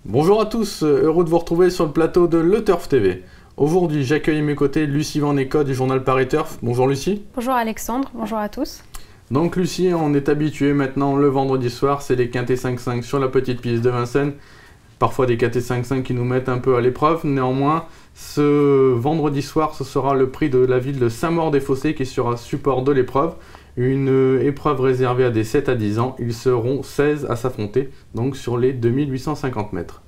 Bonjour à tous, heureux de vous retrouver sur le plateau de Le Turf TV. Aujourd'hui, j'accueille à mes côtés Lucie Van Ecot du journal Paris Turf. Bonjour Lucie. Bonjour Alexandre, bonjour à tous. Donc Lucie, on est habitué maintenant le vendredi soir, c'est les quintés 5-5 sur la petite piste de Vincennes. Parfois des quintés 5-5 qui nous mettent un peu à l'épreuve. Néanmoins, ce vendredi soir, ce sera le prix de la ville de Saint-Maur-des-Fossés qui sera support de l'épreuve. Une épreuve réservée à des 7 à 10 ans. Ils seront 16 à s'affronter, donc sur les 2850 mètres.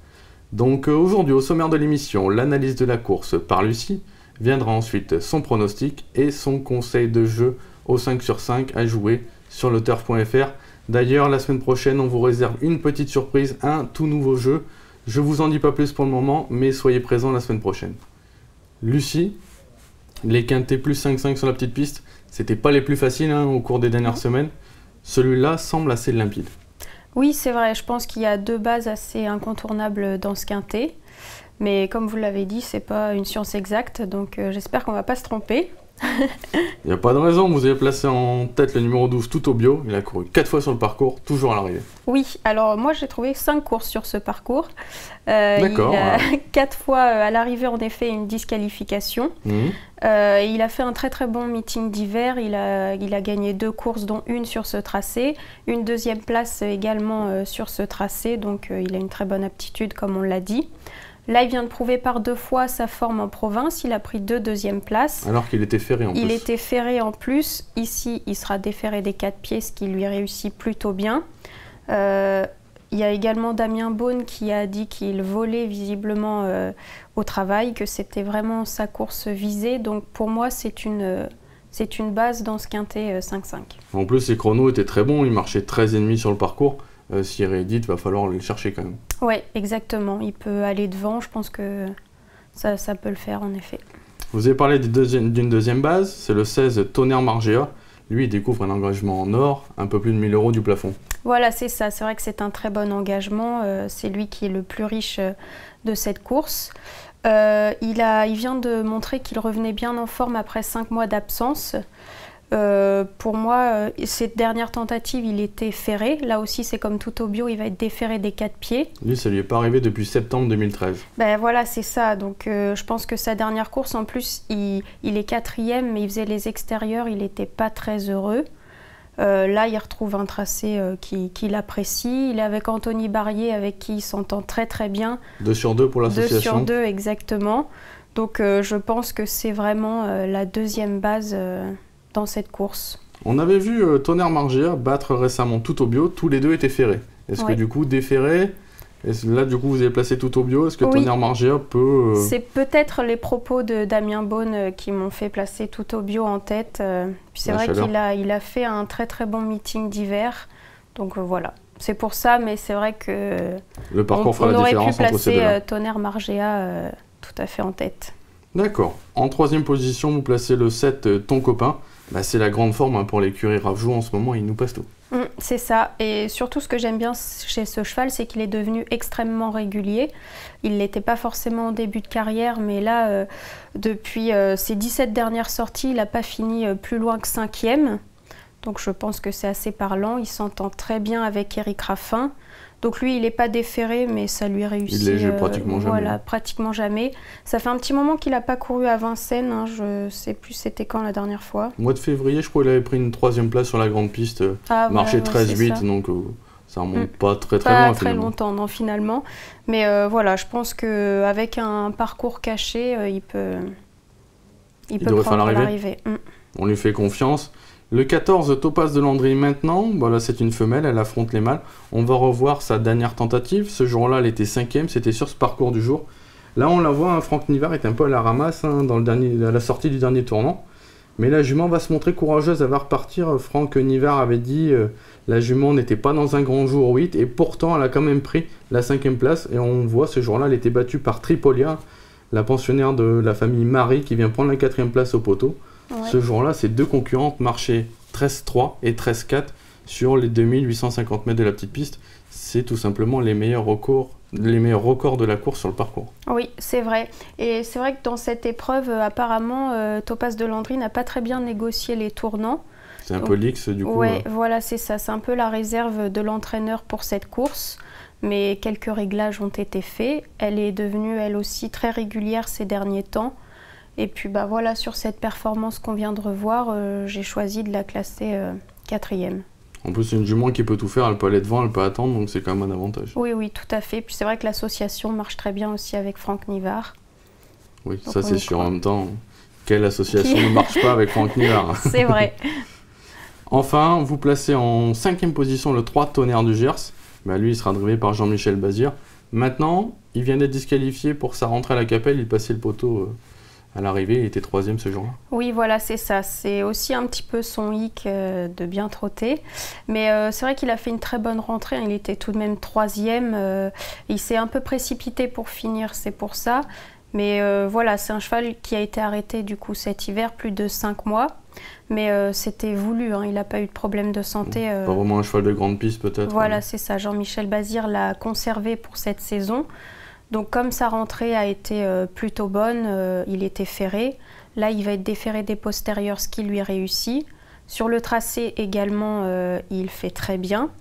Donc aujourd'hui, au sommaire de l'émission, l'analyse de la course par Lucie. Viendra ensuite son pronostic et son conseil de jeu au 5 sur 5 à jouer sur le turf.fr. D'ailleurs, la semaine prochaine, on vous réserve une petite surprise, un tout nouveau jeu. Je vous en dis pas plus pour le moment, mais soyez présents la semaine prochaine. Lucie, les quintés plus 5-5 sur la petite piste, c'était pas les plus faciles au cours des dernières semaines. Celui-là semble assez limpide. Oui, c'est vrai, je pense qu'il y a deux bases assez incontournables dans ce quintet. Mais comme vous l'avez dit, c'est pas une science exacte, donc j'espère qu'on va pas se tromper. Il n'y a pas de raison, vous avez placé en tête le numéro 12 tout au bio. Il a couru 4 fois sur le parcours, toujours à l'arrivée. Oui, alors moi j'ai trouvé 5 courses sur ce parcours. D'accord. Il a 4 fois à l'arrivée en effet une disqualification. Il a fait un très bon meeting d'hiver, il a gagné 2 courses dont une sur ce tracé, une deuxième place également sur ce tracé, donc il a une très bonne aptitude comme on l'a dit. Là, il vient de prouver par 2 fois sa forme en province. Il a pris 2 deuxièmes places. Alors qu'il était ferré en plus. Il était ferré en plus. Ici, il sera déferré des 4 pieds, ce qui lui réussit plutôt bien. Il y a également Damien Beaune qui a dit qu'il volait visiblement au travail, que c'était vraiment sa course visée. Donc pour moi, c'est une base dans ce quintet 5-5. En plus, ses chronos étaient très bons. Il marchait 13,5 sur le parcours. S'il réédite, va falloir le chercher quand même. Oui, exactement. Il peut aller devant. Je pense que ça peut le faire en effet. Vous avez parlé d'une deuxième base, c'est le 16 Tonnerre Margea. Lui, il découvre un engagement en or, un peu plus de 1000 € du plafond. Voilà, c'est ça. C'est vrai que c'est un très bon engagement. C'est lui qui est le plus riche de cette course. Il vient de montrer qu'il revenait bien en forme après 5 mois d'absence. Pour moi, cette dernière tentative, il était ferré. Là aussi, c'est comme tout au bio, il va être déferré des 4 pieds. Lui, ça lui est pas arrivé depuis septembre 2013. Ben voilà, c'est ça. Donc, je pense que sa dernière course, en plus, il est 4e, mais il faisait les extérieurs, il n'était pas très heureux. Là, il retrouve un tracé qu'il apprécie. Il est avec Anthony Barrier, avec qui il s'entend très bien. 2 sur 2 pour l'association. 2 sur 2, exactement. Donc, je pense que c'est vraiment la deuxième base dans cette course. On avait vu Tonnerre Margea battre récemment tout au bio, tous les deux étaient ferrés. Est-ce que du coup déferré, là du coup vous avez placé tout au bio, est-ce que Tonnerre Margea peut... C'est peut-être les propos de Damien Beaune qui m'ont fait placer tout au bio en tête. Puis c'est vrai qu'il a fait un très bon meeting d'hiver, donc voilà. C'est pour ça, mais c'est vrai que le parcours fera la différence entre ces deux-là. On aurait pu placer Tonnerre Margea tout à fait en tête. D'accord. En 3e position, vous placez le 7 Ton Copain. Bah, c'est la grande forme pour l'écurie Ravjou en ce moment, il nous passe tout. C'est ça, et surtout ce que j'aime bien chez ce cheval, c'est qu'il est devenu extrêmement régulier. Il ne l'était pas forcément au début de carrière, mais là, depuis ses 17 dernières sorties, il n'a pas fini plus loin que 5e. Donc je pense que c'est assez parlant, il s'entend très bien avec Éric Raffin. Donc lui, il n'est pas déferré, mais ça lui réussit. Il est pratiquement jamais. Voilà, pratiquement jamais. Ça fait un petit moment qu'il n'a pas couru à Vincennes. Je ne sais plus c'était quand la dernière fois. Au mois de février, je crois qu'il avait pris une 3e place sur la grande piste. Marché 13-8, donc ça remonte pas très loin. Pas très longtemps, non, finalement. Mais voilà, je pense qu'avec un parcours caché, il peut prendre l'arrivée. On lui fait confiance. Le 14, Topaz de Landry maintenant, voilà, c'est une femelle, elle affronte les mâles. On va revoir sa dernière tentative. Ce jour-là, elle était 5e, c'était sur ce parcours du jour. Là, on la voit, Franck Nivard est un peu à la ramasse à la sortie du dernier tournant. Mais la jument va se montrer courageuse, elle va repartir. Franck Nivard avait dit la jument n'était pas dans un grand jour 8, et pourtant, elle a quand même pris la 5e place. Et on voit, ce jour-là, elle était battue par Tripolia, la pensionnaire de la famille Marie, qui vient prendre la 4e place au poteau. Ouais. Ce jour-là, ces deux concurrentes marchaient 13-3 et 13-4 sur les 2850 mètres de la petite piste. C'est tout simplement les meilleurs records de la course sur le parcours. Oui, c'est vrai. Et c'est vrai que dans cette épreuve, apparemment, Topaz de Landry n'a pas très bien négocié les tournants. C'est un peu l'X du coup. Oui, voilà, c'est ça. C'est un peu la réserve de l'entraîneur pour cette course. mais quelques réglages ont été faits. Elle est devenue elle aussi très régulière ces derniers temps. Et puis bah voilà, sur cette performance qu'on vient de revoir, j'ai choisi de la classer 4e. En plus, c'est une jument qui peut tout faire, elle peut aller devant, elle peut attendre, donc c'est quand même un avantage. Oui, oui, tout à fait. Puis c'est vrai que l'association marche très bien aussi avec Franck Nivard. Oui, donc ça c'est sûr. En même temps, quelle association ne marche pas avec Franck Nivard? C'est vrai. Enfin, vous placez en 5e position le 3 Tonnerre du Gers. Bah, lui, il sera drivé par Jean-Michel Bazir. Maintenant, il vient d'être disqualifié pour sa rentrée à la Capelle. Il passait le poteau à l'arrivée. Il était 3e ce jour-là. Oui, voilà, c'est ça. C'est aussi un petit peu son hic de bien trotter. Mais c'est vrai qu'il a fait une très bonne rentrée. Il était tout de même 3e. Il s'est un peu précipité pour finir, c'est pour ça. Mais voilà, c'est un cheval qui a été arrêté du coup cet hiver, plus de 5 mois. Mais c'était voulu, hein, il n'a pas eu de problème de santé. Pas vraiment un cheval de grande piste peut-être. Voilà, c'est ça. Jean-Michel Bazir l'a conservé pour cette saison. Donc comme sa rentrée a été plutôt bonne, il était ferré. Là, il va être déferré des postérieurs, ce qui lui réussit. Sur le tracé également, il fait très bien.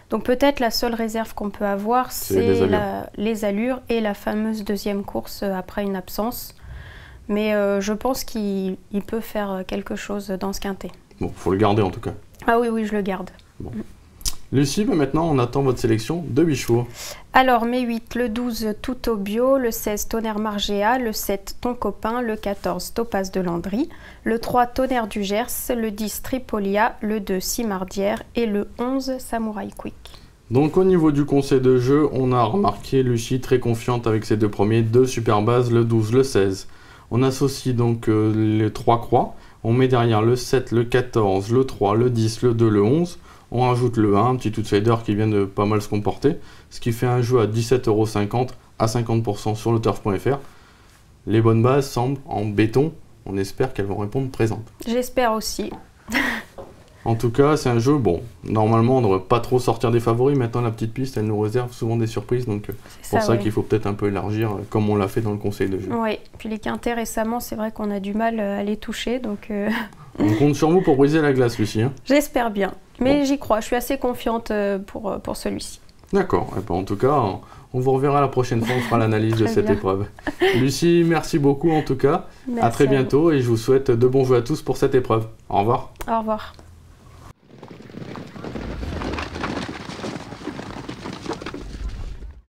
Donc peut-être la seule réserve qu'on peut avoir, c'est les allures et la fameuse deuxième course après une absence. Mais je pense qu'il peut faire quelque chose dans ce quintet. Bon, faut le garder en tout cas. Ah oui, oui, je le garde. Bon. Lucie, maintenant on attend votre sélection de 8 chevaux. Alors mes 8, le 12 Tout au Bio, le 16 Tonnerre Margéa, le 7 Ton Copain, le 14 Topaz de Landry, le 3 Tonnerre du Gers, le 10 Tripolia, le 2 Cimardière et le 11 Samouraï Quick. Donc au niveau du conseil de jeu, on a remarqué Lucie très confiante avec ses deux premiers, 2 super bases, le 12, le 16. On associe donc les 3 croix, on met derrière le 7, le 14, le 3, le 10, le 2, le 11. On rajoute le 1, un petit outsider qui vient de pas mal se comporter, ce qui fait un jeu à 17,50 € à 50% sur le turf.fr. Les bonnes bases semblent en béton, on espère qu'elles vont répondre présentes. J'espère aussi. En tout cas, c'est un jeu, bon, normalement on ne devrait pas trop sortir des favoris, maintenant la petite piste elle nous réserve souvent des surprises, donc c'est pour ça qu'il faut peut-être un peu élargir comme on l'a fait dans le conseil de jeu. Oui, puis les quintets récemment, c'est vrai qu'on a du mal à les toucher, donc... On compte sur vous pour briser la glace, Lucie. Hein. J'espère bien, mais bon. J'y crois, je suis assez confiante pour celui-ci. D'accord, en tout cas, on vous reverra la prochaine fois, on fera l'analyse de cette épreuve. Lucie, merci beaucoup en tout cas, à très bientôt et je vous souhaite de bons jeux à tous pour cette épreuve. Au revoir. Au revoir.